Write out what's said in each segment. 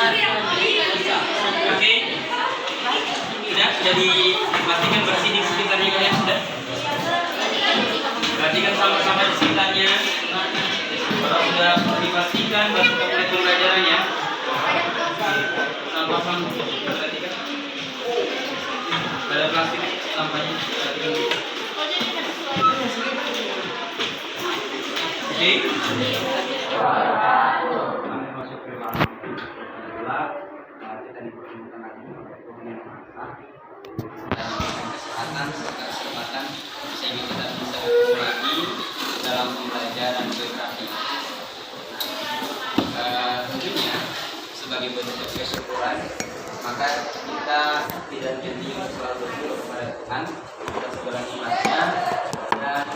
Oke. Sudah dipastikan bersih di sekitarnya kalian sudah. Perhatikan sama-sama di sekitarnya. Kalau sudah dipastikan masuk ke mulai pembelajarannya. Sama-sama perhatikan. Ada plastik sampahnya. Oke. Masuk ke dalam gelap. Kita dipertemukan lagi oleh Tuhan yang Maha Esa dan kesehatan serta kesempatan sehingga kita bisa bertemu lagi dalam pembelajaran geografi. Tentunya sebagai bentuk kesyukuran, maka kita tidak jadi selalu bersyukur kepada Tuhan kita segala nikmatnya dan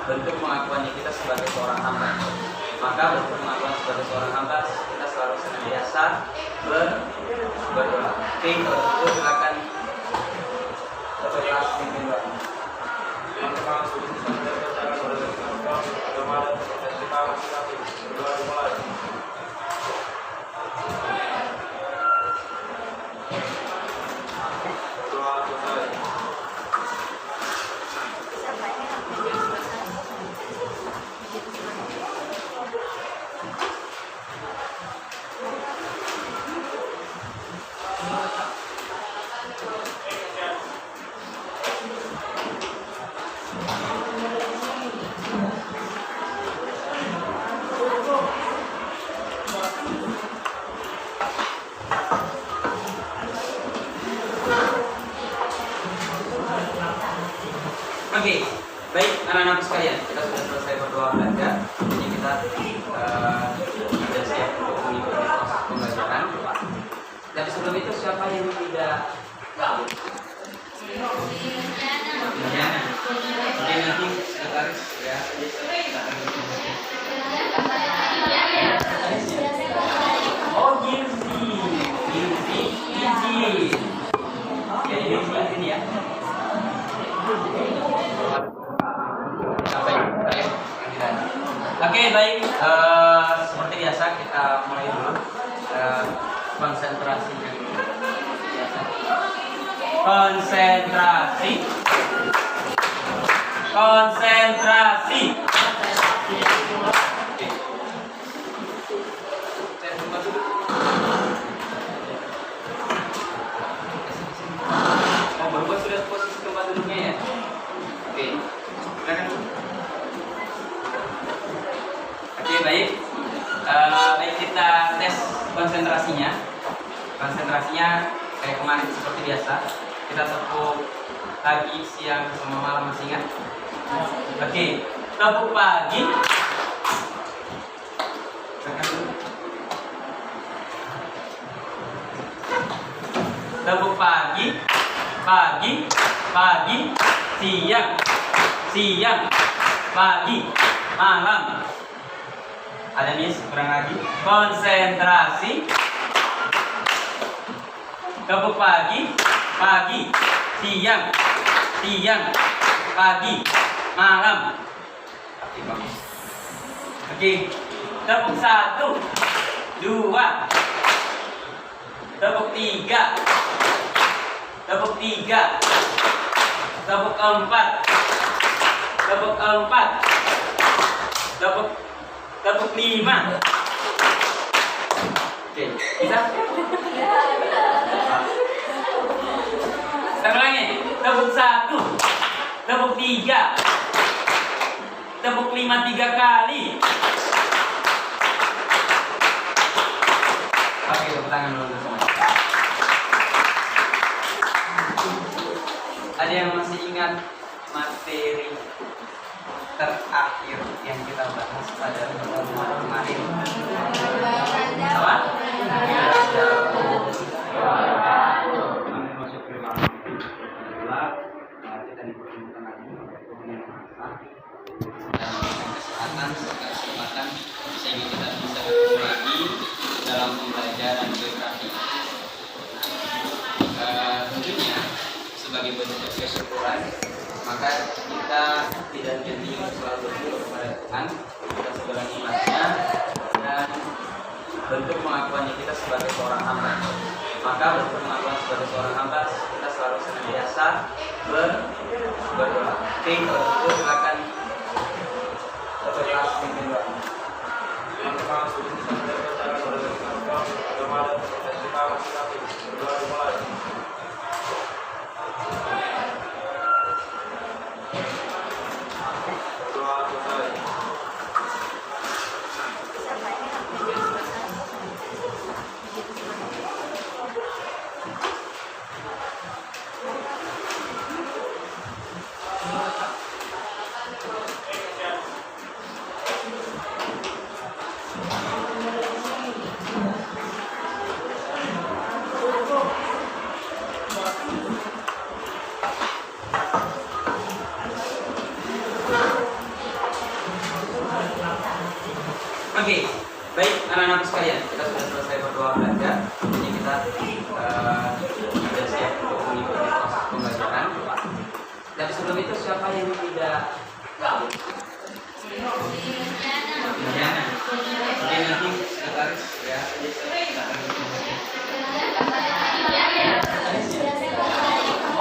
bentuk pengakuannya kita sebagai seorang hamba. Maka bentuk pengakuan sebagai seorang hamba kita selalu senantiasa berdoa. Oke, kalau itu silakan berdoa pimpin doa. Oke, baik anak-anak sekalian, kita sudah selesai berdoa belajar. Jadi kita sudah siap untuk mengikuti proses pembelajaran. Tapi sebelum itu siapa yang tidak tahu? Ya, oke nanti sekretaris ya. Oh Gilsi, izin. Oke, Gilsi izin ya. Oke, baik. Seperti biasa kita mulai dulu konsentrasinya. Konsentrasi. Konsentrasi. Oh, berubah sudah posisi tempat duduknya ya. Oke, silakan. Oke, baik. Baik, kita tes konsentrasinya. Konsentrasinya kayak kemarin seperti biasa. Kita tepuk pagi, siang, sama malam, masih ingat? Oke, tepuk pagi. Tepuk pagi, pagi, pagi, siang, siang, pagi, malam. Ada miss, kurang lagi. Konsentrasi. Tepuk pagi, pagi, siang, siang, pagi, malam. Oke, bagus. Oke, tepuk 1, 2, tepuk 3, tepuk 3, tepuk 4, tepuk 4, tepuk 5. Oke, bisa? Saya ulangi, tepuk 1, tepuk 3, tepuk 5 3 kali. Oke, tepuk tangan dulu semua. Ada yang masih ingat materi terakhir yang kita bahas pada pertemuan kemarin? Apa? Masuk ke dalam gelap. Kita dipertemukan lagi oleh Tuhan yang Maha Esa dan kesehatan serta kesempatan sehingga kita bisa bertemu lagi dalam pembelajaran geografi. Tentunya sebagai bentuk kesyukuran, maka kita tidak jadi selalu bersyukur kepada Tuhan kita segala nikmatnya dan bentuk pengakuannya kita sebagai seorang hamba. Maka bentuk pengakuan sebagai seorang hamba kita selalu senantiasa berdoa. Oke, kalau itu silakan berdoa memimpin doa. Oke, baik anak-anak sekalian, kita sudah selesai berdoa belajar. Jadi kita sudah siap untuk mengikuti proses pembelajaran. Tapi sebelum itu siapa yang tidak tahu? Diana. Oke, nanti sekretaris ya.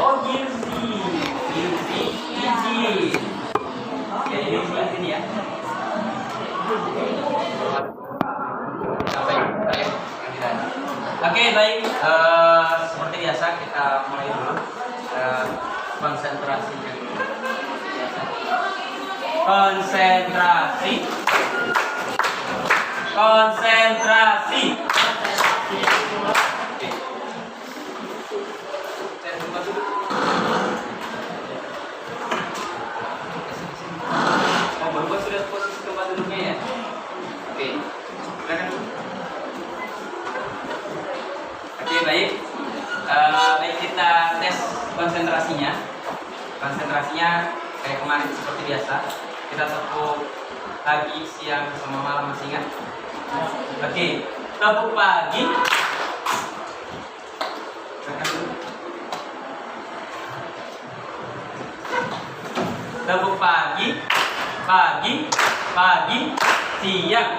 Oh, Yirzi. Oke, Yirzi ini ya. Oke, baik. Seperti biasa kita mulai dulu konsentrasinya. Konsentrasi. Konsentrasi. Oke. Saya coba dulu. Oh, berubah sudah posisi tempat duduknya ya. Oke. Oke, baik. Baik, kita tes konsentrasinya. Konsentrasinya kayak kemarin seperti biasa. Kita tepuk pagi, siang, sama malam, masih ingat? Oke, tepuk pagi. Tepuk pagi, pagi, pagi, siang,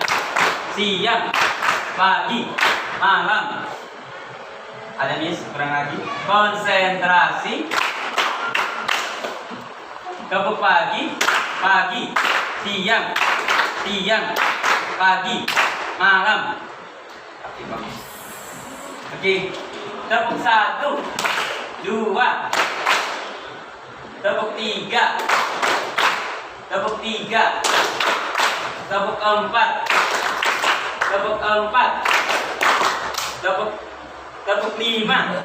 siang, pagi, malam. Ada miss, kurang lagi. Konsentrasi. Tepuk pagi, pagi, siang, siang, pagi, malam. Oke, bagus. Oke, tepuk 1, 2, tepuk 3, tepuk 3, tepuk 4, tepuk 4, tepuk 5.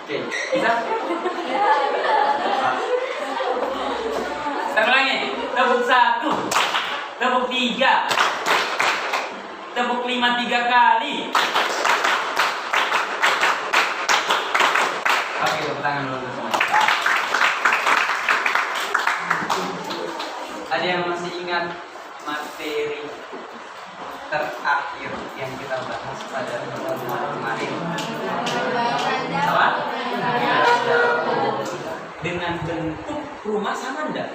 Oke, bisa? Kita ulangi. Tepuk 1, tepuk 3, tepuk 5 3 kali. Oke, tepuk tangan dulu semua. Ada yang masih ingat materi terakhir yang kita bahas pada pertemuan kemarin? Apa? Dengan bentuk rumah sama enggak?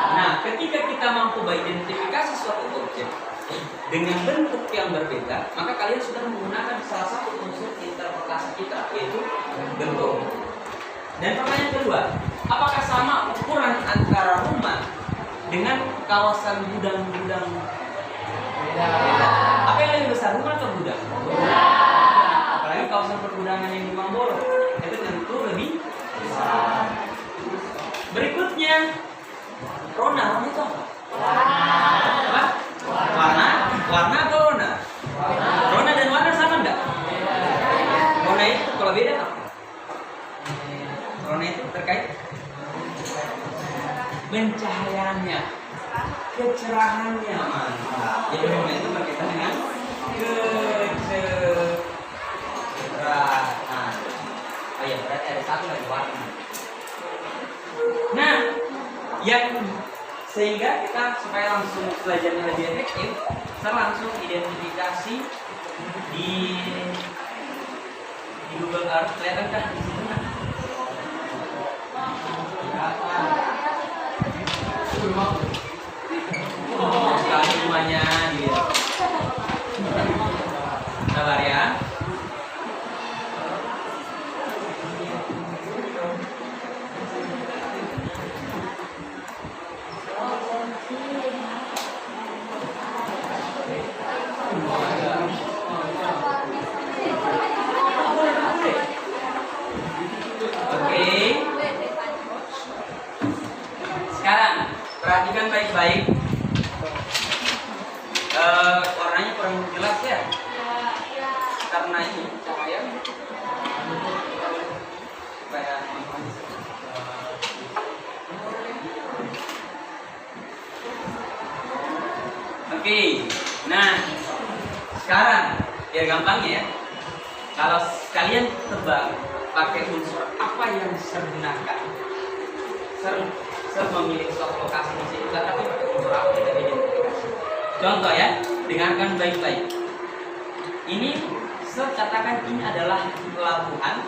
Nah, ketika kita mampu mengidentifikasi suatu objek dengan bentuk yang berbeda, maka kalian sudah menggunakan salah satu unsur interpretasi kita, yaitu bentuk. Dan pertanyaan kedua, apakah sama ukuran antara rumah dengan kawasan gudang-gudang? Beda. Apa yang lebih besar, rumah atau gudang? Apalagi kawasan pergudangan yang di Mambolo, itu tentu lebih besar. Berikutnya, Rona itu apa? Apa? Warna atau Rona? Rona dan warna sama enggak? Rona itu kalau beda apa? Rona itu terkait pencahayaannya, kecerahannya, mantap. Jadi Rona itu berkaitan dengan kecerahan. Oh iya, berarti ada satu lagi warna. Nah, yang sehingga kita supaya langsung belajarnya lebih efektif, kita langsung identifikasi di Google Earth. Kelihatan kan di sini? Oh, sekali rumahnya di Oke. Nah, sekarang biar gampangnya ya. Kalau kalian tebak pakai unsur apa yang Sir gunakan, Sir memilih suatu lokasi di sini, tapi pakai unsur apa kita identifikasi. Contoh ya, dengarkan baik-baik. Ini Sir katakan ini adalah pelabuhan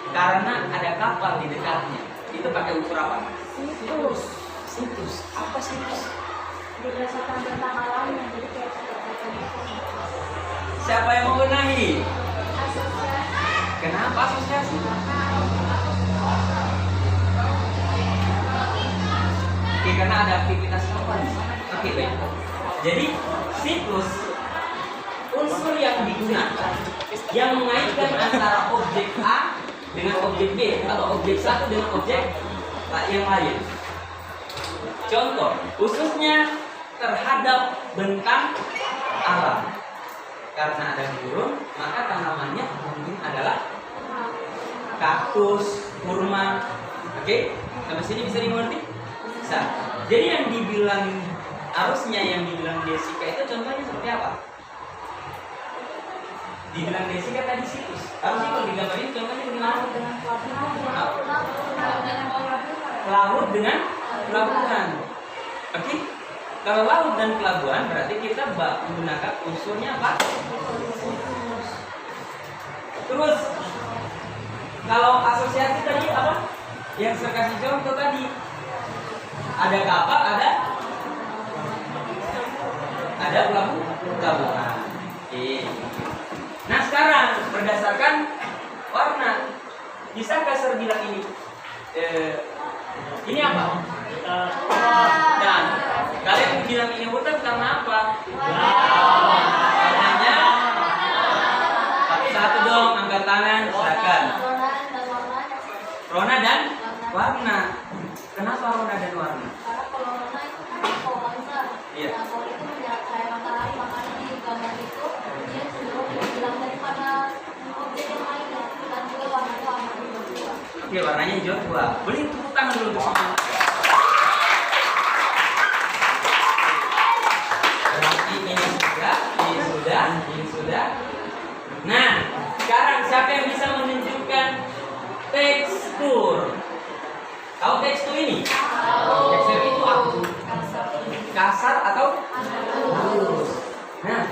karena ada kapal di dekatnya. Itu pakai unsur apa? Situs. Situs. Apa situs? Berdasarkan tentang alamnya, jadi kayak Siapa yang membenahi? asosiasi. Kenapa asosiasi? Oke, karena ada aktivitas kapal. Oke, baik. Jadi situs unsur yang digunakan yang mengaitkan antara objek A dengan objek B atau objek satu dengan objek yang lain. Contoh, khususnya terhadap bentang alam. Karena ada gurun, maka tanamannya mungkin adalah kaktus, kurma. Oke, sampai sini bisa dimengerti? Bisa. Jadi yang dibilang harusnya yang dibilang Desika itu contohnya seperti apa? Dibilang Desika tadi situs. Harusnya kalau digambarin contohnya bagaimana? Laut dengan pelabuhan. Oke? Kalau laut dan pelabuhan berarti kita menggunakan unsurnya apa? Terus kalau asosiasi tadi apa? Yang saya kasih contoh tadi. Ada kapal, ada pelabuhan. Oke. Nah sekarang berdasarkan warna, bisakah Sir bilang ini apa? Dan kalian bilang ini hutan karena apa? Warnanya satu dong, angkat tangan, silakan. Rona dan warna. Kenapa rona dan warna? Karena kalau warna itu kan polonser. Iya. Nah, kalau itu cahaya matahari, makanya di gambar itu dia sudah bilang daripada objek yang lainnya dan juga warnanya warna hijau. Oke, warnanya hijau tua. Boleh tepuk tangan dulu untuk semua. Berarti ini sudah. Nah, sekarang siapa yang bisa menunjukkan tekstur? Tahu tekstur ini? Tekstur itu apa? Kasar atau halus? Nah,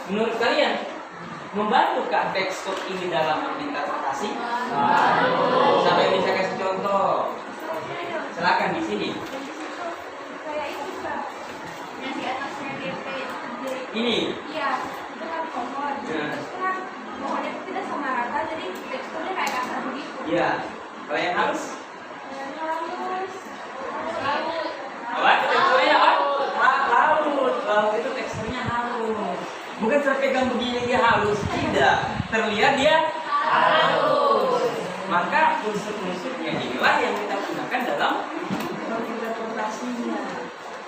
menurut kalian membantukah tekstur ini dalam menginterpretasi? Siapa yang bisa kasih contoh? Silakan di sini. Kayak itu kan yang di atasnya DP Ini. iya, itu kan pohon. Terus kan pohonnya itu tidak sama rata, jadi teksturnya kayak kasar begitu. Iya. Kalau yang halus? Halus. Apa? Teksturnya apa? Laut itu teksturnya halus. Bukan saya pegang begini dia halus, tidak. Terlihat dia halus. Maka unsur-unsurnya inilah yang kita gunakan dalam interpretasinya.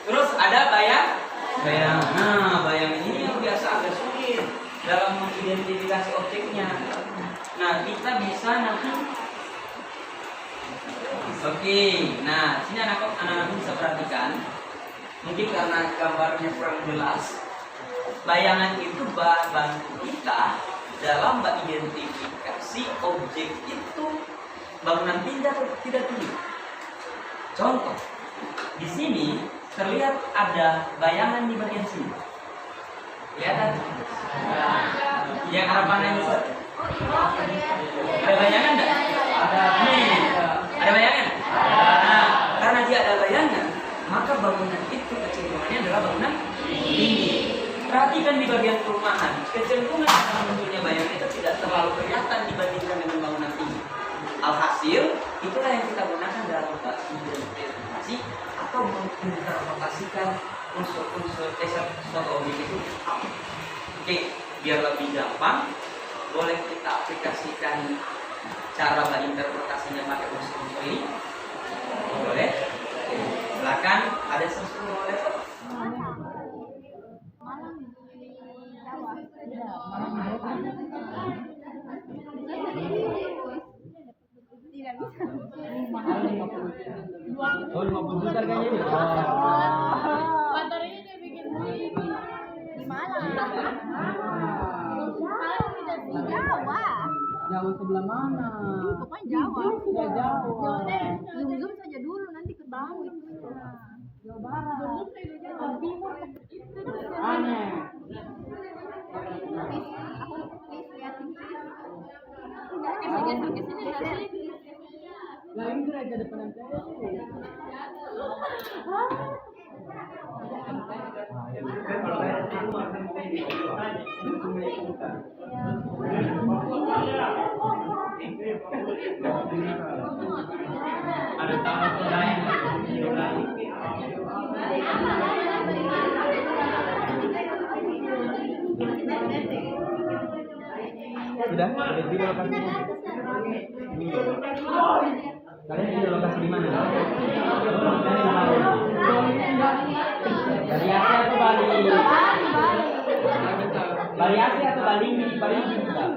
Terus ada bayang. Nah, bayang ini yang biasa agak sulit dalam mengidentifikasi objeknya. Nah, kita bisa nanti. Oke, nah sini anak-anak bisa perhatikan. Mungkin karena gambarnya kurang jelas, bayangan itu bantu kita dalam mengidentifikasi objek itu bangunan tinggi atau tidak tinggi. Contoh, di sini terlihat ada bayangan di bagian sini. Kelihatan? Yang arah mana ini? Ada bayangan enggak? Ada. Nih, ada bayangan? Nah, karena dia ada bayangan, maka bangunan itu kecenderungannya adalah bangunan tinggi. Perhatikan di bagian perumahan, kecenderungan dalam munculnya bayangan itu tidak terlalu kelihatan dibandingkan dengan bangunan tinggi. Alhasil, itulah yang kita gunakan dalam identifikasi atau menginterpretasikan unsur-unsur suatu objek itu. Oke, biar lebih gampang, boleh kita aplikasikan cara menginterpretasinya pakai unsur-unsur ini. Boleh? Silakan, ada sesuatu boleh? Tidak bisa. Oh, 50 juta harganya ini. Baterainya dia bikin sendiri. Di Jawa. Jawa sebelah mana? Pokoknya Jawa. Ya Jawa. Zoom saja dulu nanti ketemu itu. Jawa Barat. Aneh. Aku please liatin. Geser kesini. Lah ini gereja depan MTS. Ada tamu lain. Sudah di lokasinya. Kalian di lokasi di mana? Dari Asia atau Bali? Bali Asia atau Bali? Bali juga.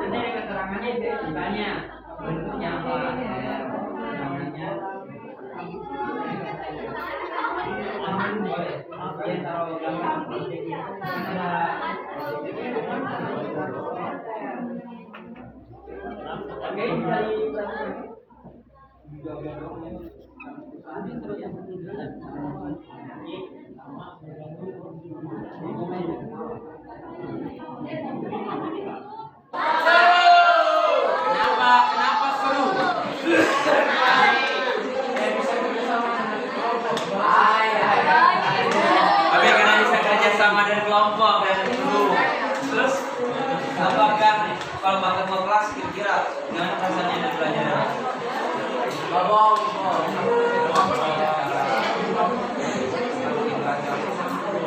Nanti ada keterangannya misalnya bentuknya apa? Namanya. Boleh. Dia taruh gambar. Oke, dari Kenapa seru? Oke, karena bisa kerja sama dari kelompok dan seru. Terus, apakah kalau bakal mau kelas kira-kira gimana rasanya dan belajar?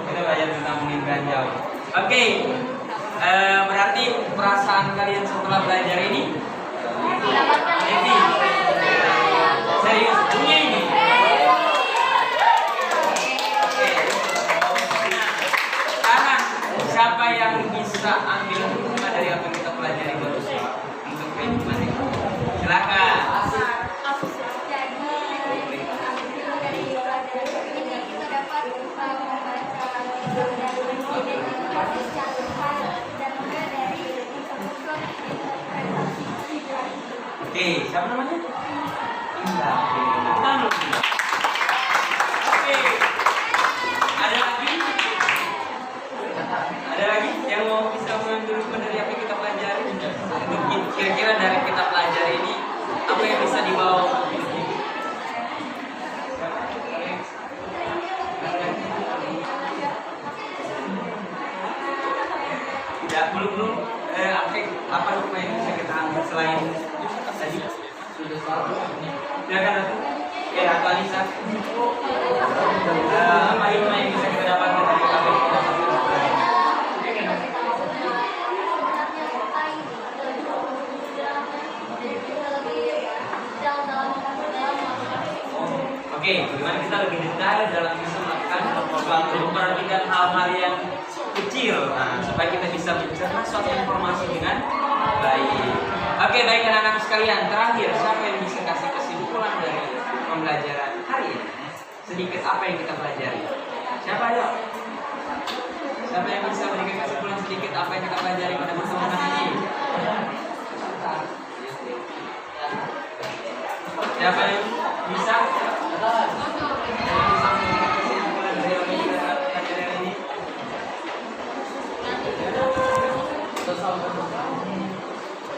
Kita belajar tentang ranjau. Oke, berarti perasaan kalian setelah belajar ini? Jadi, serius punya ini. Sekarang siapa yang bisa ambil hikmah dari apa yang kita pelajari barusan untuk kehidupan ini? Silakan. Oke, siapa namanya? Indah. Oke. Ada lagi? Ada lagi yang mau bisa mengambil hikmah dari apa yang kita pelajari? Mungkin kira-kira dari kita pelajari ini apa yang bisa dibawa untuk hidup ini? Tidak, belum. Apa hikmah yang bisa kita ambil selain tadi? Silakan Ratu. Ratu Alisa. Apa hikmah yang bisa kita dapatkan dari apa yang kita pelajari? Oke, bagaimana kita lebih detail dalam bisa melakukan suatu memperhatikan hal-hal yang kecil, supaya kita bisa mencerna suatu informasi dengan baik. Oke, baik anak-anak sekalian. Terakhir, siapa yang bisa kasih kesimpulan dari pembelajaran hari ini? Sedikit apa yang kita pelajari? Siapa ayo? Siapa yang bisa memberikan kesimpulan sedikit apa yang kita pelajari pada pertemuan ini? Siapa yang bisa?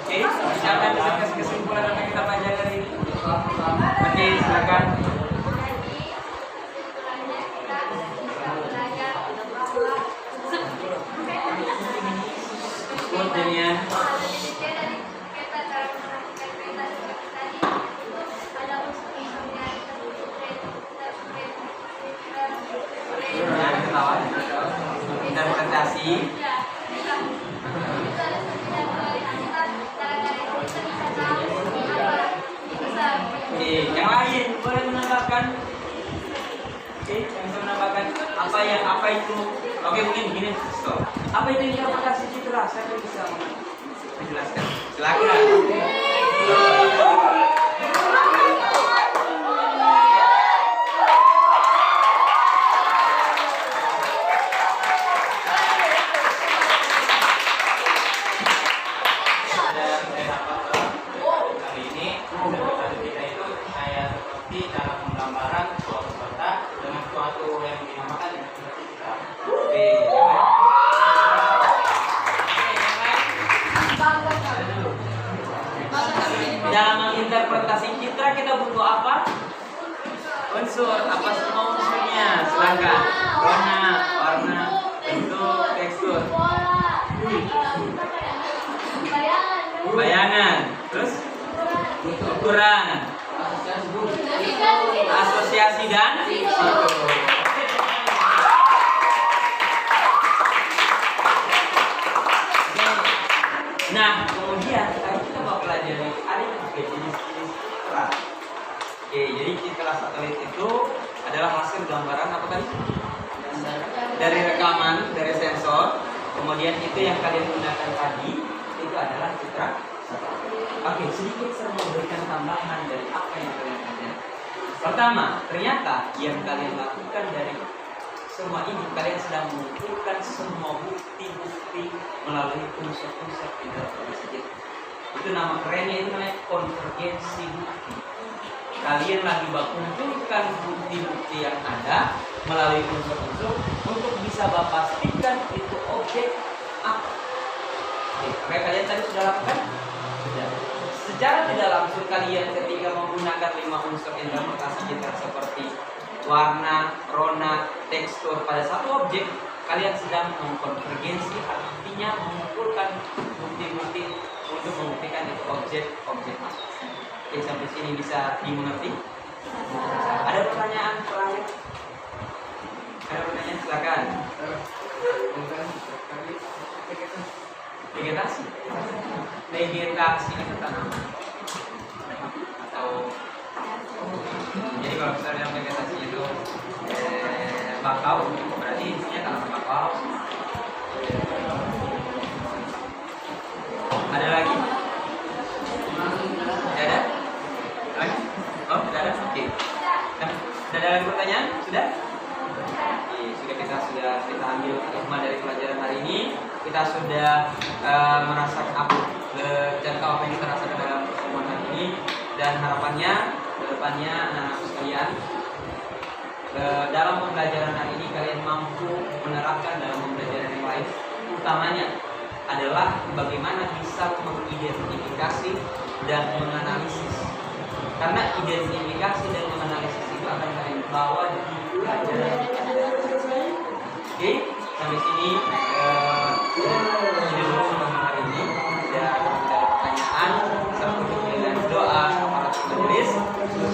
Oke, siapa yang bisa kasih kesimpulan apa yang kita pelajari hari ini? Oke, silakan. Ikut Danian. Interpretasi. Oke, yang lain boleh menambahkan. Oke, yang bisa menambahkan apa itu? Oke, mungkin begini, stop. Apa itu interpretasi citra? Saya bisa menjelaskan. Silakan. Representasi kita itu kayak seperti dalam penggambaran suatu kota dengan suatu yang dinamakan representasi citra. Oke, yang lain? Oke, yang lain? Ada dulu. Dalam menginterpretasi citra kita butuh apa? Unsur, apa semua unsurnya? Silakan. Warna, bentuk, tekstur, bayangan, terus ukuran, asosiasi dan situ. Nah, kemudian sekarang kita mau pelajari ada juga jenis-jenis citra. Oke, jadi citra satelit itu adalah hasil gambaran apa tadi? Dari rekaman, dari sensor. Kemudian itu yang kalian gunakan tadi itu adalah citra satelit. Oke, sedikit saya mau berikan tambahan dari apa yang kalian pelajari. Pertama, ternyata yang kalian lakukan dari semua ini, kalian sedang mengumpulkan semua bukti-bukti melalui unsur-unsur interpretasi citra. Itu nama kerennya, itu namanya konvergensi bukti. Kalian lagi mengumpulkan bukti-bukti yang ada melalui unsur-unsur untuk bisa pastikan itu objek apa. Oke, apa kalian tadi sudah lakukan? Sudah. Secara tidak langsung kalian ketika menggunakan 5 unsur interpretasi citra seperti warna, rona, tekstur pada satu objek, kalian sedang mengkonvergensi, artinya mengumpulkan bukti-bukti untuk membuktikan itu objek apa. Oke, sampai sini bisa dimengerti? Ada pertanyaan terakhir? Ada pertanyaan, silakan. Vegetasi. Vegetasi itu tanaman atau jadi kalau misalnya vegetasi itu bakau, berarti isinya tanaman bakau. Ada lagi? Tidak ada? Lagi? Oh, tidak ada? Oke. Nah, sudah ada lagi pertanyaan? Sudah? Oke, kita ambil hikmah dari pelajaran hari ini. Kita sudah merasakan apa apa yang kita rasakan dalam pertemuan hari ini, dan harapannya kedepannya anak-anak sekalian dalam pembelajaran hari ini kalian mampu menerapkan dalam pembelajaran yang lain. Utamanya adalah bagaimana bisa mengidentifikasi dan menganalisis. Karena identifikasi dan menganalisis itu akan kalian bawa di pelajaran. Oke, sampai sini dulu untuk hari ini. Dan ada pertanyaan, saya tutup dengan doa para majelis.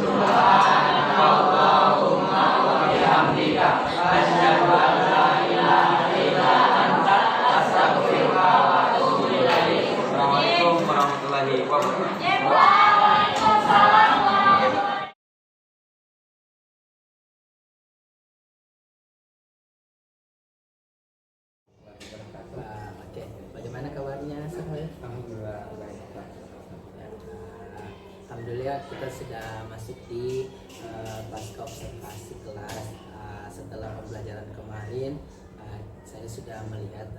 Subhanallahumma wa bihamdika asyhadu an la ilaha illa anta astaghfiruka wa atubu ilaik. Assalamualaikum warahmatullahi wabarakatuh. Waalaikumsalam. Oke, bagaimana kabarnya Sahel? Alhamdulillah baik, Pak. Alhamdulillah kita sudah masuk di pasca observasi kelas. Setelah pembelajaran kemarin, saya sudah melihat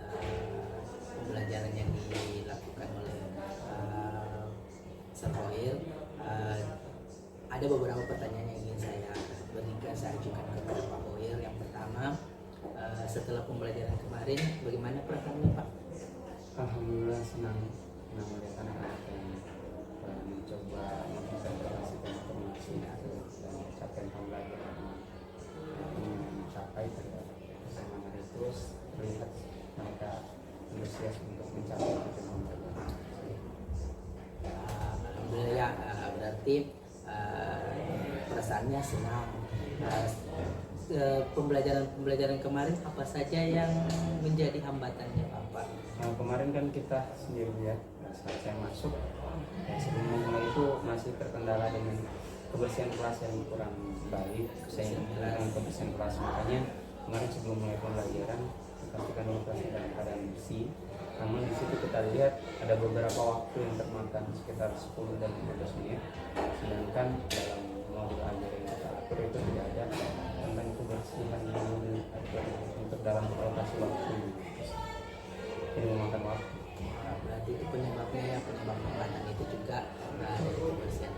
pembelajaran yang dilakukan oleh Sahel. Ada beberapa pertanyaan yang ingin saya ajukan kepada Pak Boyer. Yang pertama, setelah pembelajaran kemarin, bagaimana perasaannya Pak? Alhamdulillah senang melihat anak-anak yang mencoba menginterpretasikan informasi dan capaian pembelajaran mencapai semangat itu, terlihat mereka antusias untuk mencapai tujuan pembelajaran. Alhamdulillah ya, berarti perasaannya senang. Pembelajaran kemarin apa saja yang menjadi hambatannya Pak? Kemarin kan kita sendiri lihat saat saya masuk, sebelum memulai itu masih terkendala dengan kebersihan kelas yang kurang baik, dengan kebersihan kelas. Makanya kemarin sebelum mulai pembelajaran pastikan dulu kelas dalam keadaan bersih. Namun di situ kita lihat ada beberapa waktu yang termakan sekitar 10 dan 15 menit, sedangkan dalam modul ajar yang kita atur itu tidak ada tentang kebersihan untuk dalam alokasi waktu. Ini memakan waktu. Berarti itu penyebab hambatan itu juga dari kebersihan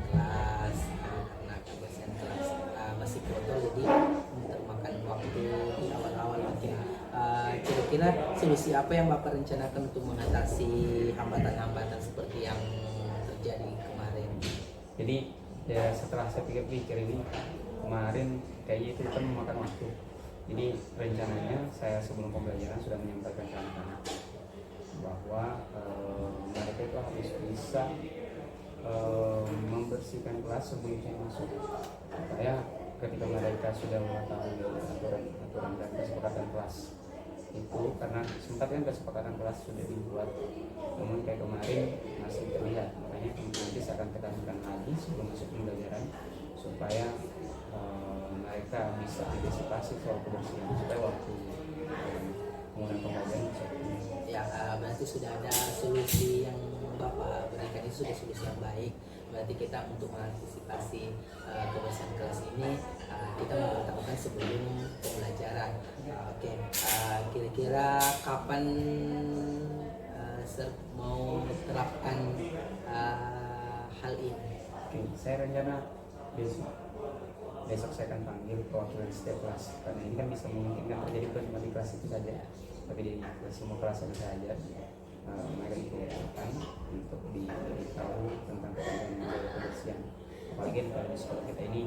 kira-kira solusi apa yang Bapak rencanakan untuk mengatasi hambatan-hambatan seperti yang terjadi kemarin? Jadi ya setelah saya pikir-pikir ini kemarin kayaknya itu kan memakan waktu. Jadi rencananya saya sebelum pembelajaran sudah menyampaikan ke anak-anak bahwa mereka itu harus bisa membersihkan kelas sebelum saya masuk, supaya ketika mereka sudah mengetahui aturan dan kesepakatan kelas itu, karena sempat kan kesepakatan kelas sudah dibuat namun kayak kemarin masih terlihat, makanya nanti saya akan tekankan lagi sebelum masuk pembelajaran supaya mereka bisa antisipasi soal kebersihan supaya waktu penggunaan pembelajaran bisa Ya, berarti sudah ada solusi yang Bapak berikan, itu sudah solusi yang baik. Berarti kita untuk mengantisipasi kebersihan kelas ini kita mempertahankan sebelum pembelajaran. Oke, kira-kira kapan mau terapkan hal ini? Oke, saya rencana besok saya akan panggil perwakilan setiap kelas, karena ini kan bisa memungkinkan terjadi cuma di kelas itu saja, tapi di semua kelas yang saya ajar mereka dikumpulkan untuk diberitahu tentang pentingnya menjaga kebersihan. Apalagi kalau di sekolah kita ini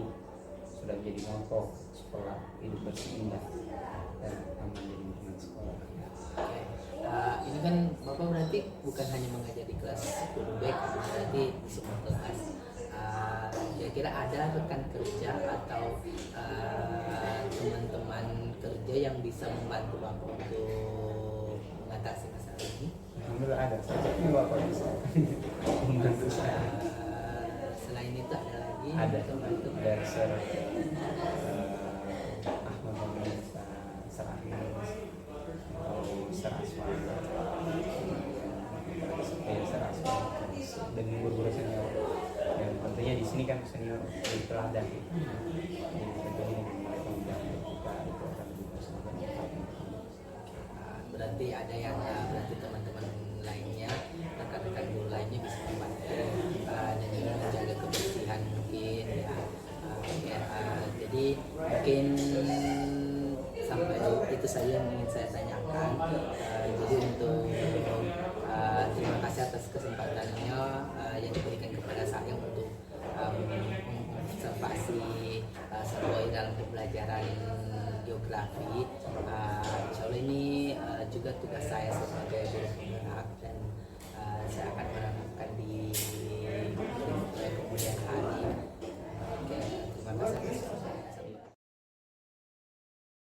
sudah menjadi moto sekolah hidup bersih, indah dan aman di lingkungan sekolah. Oke. Ini kan Bapak berarti bukan hanya mengajar di kelas 10B, berarti di semua kelas. Kira-kira ada rekan kerja atau teman-teman kerja yang bisa membantu Bapak untuk mengatasi masalah ini? Alhamdulillah ada, sejaknya Bapak bisa membantu saya. Selain itu ada lagi Ada teman-teman dari Sir Ahmad Muhammad, Sir Ahmad atau Sir Aswan, Sir Aswan dan guru-guru senior yang tentunya di sini kan senior di teladan, jadi tentunya mereka membantu kita itu akan lebih berarti ada yang berarti teman-teman lainnya, rekan-rekan guru lainnya bisa membantu dan juga menjaga kebersihan mungkin ya. Jadi mungkin sampai itu saja yang ingin saya tanyakan. Jadi untuk terima kasih atas kesempatannya yang diberikan kepada saya untuk observasi Sarboy dalam pembelajaran geografi. Insya Allah ini juga tugas saya sebagai guru penggerak, dan saya akan menerapkan di kemudian hari. Oke, terima kasih atas